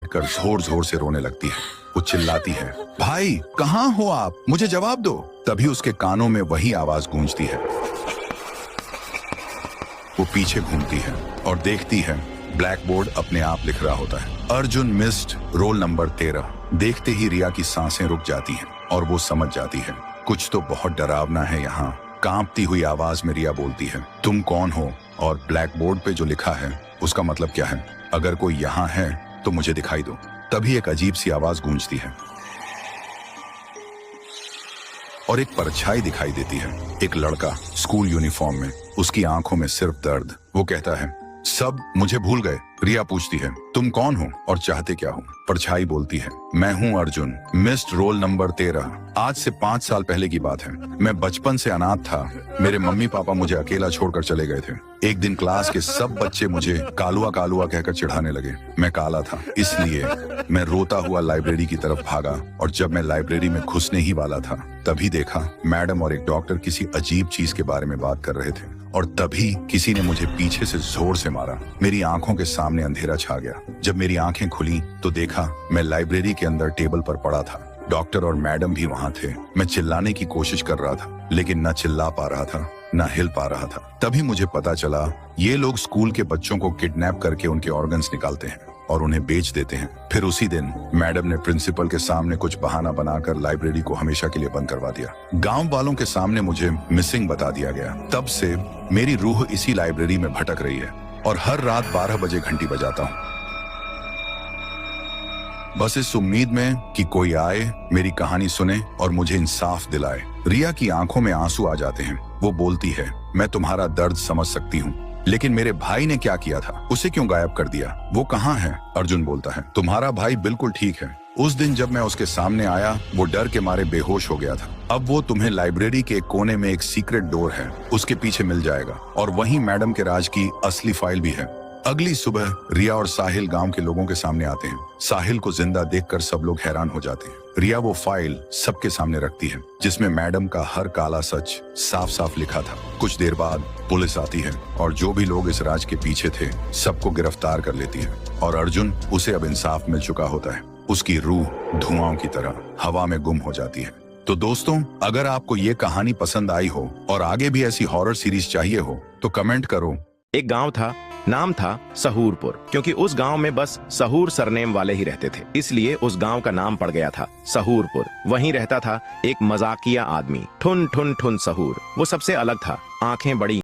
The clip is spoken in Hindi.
कर जोर जोर से रोने लगती है। वो चिल्लाती है, भाई कहाँ हो आप, मुझे जवाब दो। तभी उसके कानों में वही आवाज गूंजती है। वो पीछे घूमती है और देखती है ब्लैक बोर्ड अपने आप लिख रहा होता है, अर्जुन मिस्ड रोल नंबर 13। देखते ही रिया की सांसें रुक जाती हैं और वो समझ जाती है कुछ तो बहुत डरावना है यहाँ। कांपती हुई आवाज में रिया बोलती है, तुम कौन हो और ब्लैक बोर्ड पे जो लिखा है उसका मतलब क्या है? अगर कोई यहाँ है तो मुझे दिखाई दो। तभी एक अजीब सी आवाज गूंजती है और एक परछाई दिखाई देती है। एक लड़का स्कूल यूनिफॉर्म में, उसकी आंखों में सिर्फ दर्द। वो कहता है, सब मुझे भूल गए। रिया पूछती है, तुम कौन हो और चाहते क्या हो? परछाई बोलती है, मैं हूँ अर्जुन, मिस्ड रोल नंबर 13। आज से 5 साल पहले की बात है। मैं बचपन से अनाथ था। मेरे मम्मी पापा मुझे अकेला छोड़कर चले गए थे। एक दिन क्लास के सब बच्चे मुझे कालुआ कालुआ कहकर चिढ़ाने लगे। मैं काला था, इसलिए मैं रोता हुआ लाइब्रेरी की तरफ भागा और जब मैं लाइब्रेरी में घुसने ही वाला था तभी देखा मैडम और एक डॉक्टर किसी अजीब चीज के बारे में बात कर रहे थे और तभी किसी ने मुझे पीछे से जोर से मारा। मेरी आंखों के सामने अंधेरा छा गया। जब मेरी आंखें खुली तो देखा मैं लाइब्रेरी के अंदर टेबल पर पड़ा था। डॉक्टर और मैडम भी वहां थे। मैं चिल्लाने की कोशिश कर रहा था लेकिन न चिल्ला पा रहा था न हिल पा रहा था। तभी मुझे पता चला ये लोग स्कूल के बच्चों को किडनैप करके उनके ऑर्गन्स निकालते हैं और उन्हें बेच देते हैं। फिर उसी दिन मैडम ने प्रिंसिपल के सामने कुछ बहाना बनाकर लाइब्रेरी को हमेशा के लिए बंद करवा दिया। गांव वालों के सामने मुझे मिसिंग बता दिया गया। तब से मेरी रूह इसी लाइब्रेरी में भटक रही है और हर रात 12 बजे घंटी बजाता हूँ, बस इस उम्मीद में कि कोई आए, मेरी कहानी सुने और मुझे इंसाफ दिलाए। रिया की आंखों में आंसू आ जाते हैं। वो बोलती है, मैं तुम्हारा दर्द समझ सकती हूँ, लेकिन मेरे भाई ने क्या किया था? उसे क्यों गायब कर दिया? वो कहाँ है? अर्जुन बोलता है, तुम्हारा भाई बिल्कुल ठीक है। उस दिन जब मैं उसके सामने आया वो डर के मारे बेहोश हो गया था। अब वो तुम्हें लाइब्रेरी के एक कोने में एक सीक्रेट डोर है, उसके पीछे मिल जाएगा और वहीं मैडम के राज की असली फाइल भी है। अगली सुबह रिया और साहिल गांव के लोगों के सामने आते हैं। साहिल को जिंदा देखकर सब लोग हैरान हो जाते हैं। रिया वो फाइल सबके सामने रखती है जिसमें मैडम का हर काला सच साफ साफ लिखा था। कुछ देर बाद पुलिस आती है और जो भी लोग इस राज के पीछे थे सबको गिरफ्तार कर लेती है और अर्जुन, उसे अब इंसाफ मिल चुका होता है। उसकी रूह धुआं की तरह हवा में गुम हो जाती है। तो दोस्तों, अगर आपको ये कहानी पसंद आई हो और आगे भी ऐसी हॉरर सीरीज चाहिए हो तो कमेंट करो। एक गांव था, नाम था सहूरपुर, क्योंकि उस गांव में बस सहूर सरनेम वाले ही रहते थे, इसलिए उस गांव का नाम पड़ गया था सहूरपुर। वहीं रहता था एक मजाकिया आदमी, ठुन ठुन ठुन सहूर। वो सबसे अलग था, आंखें बड़ी,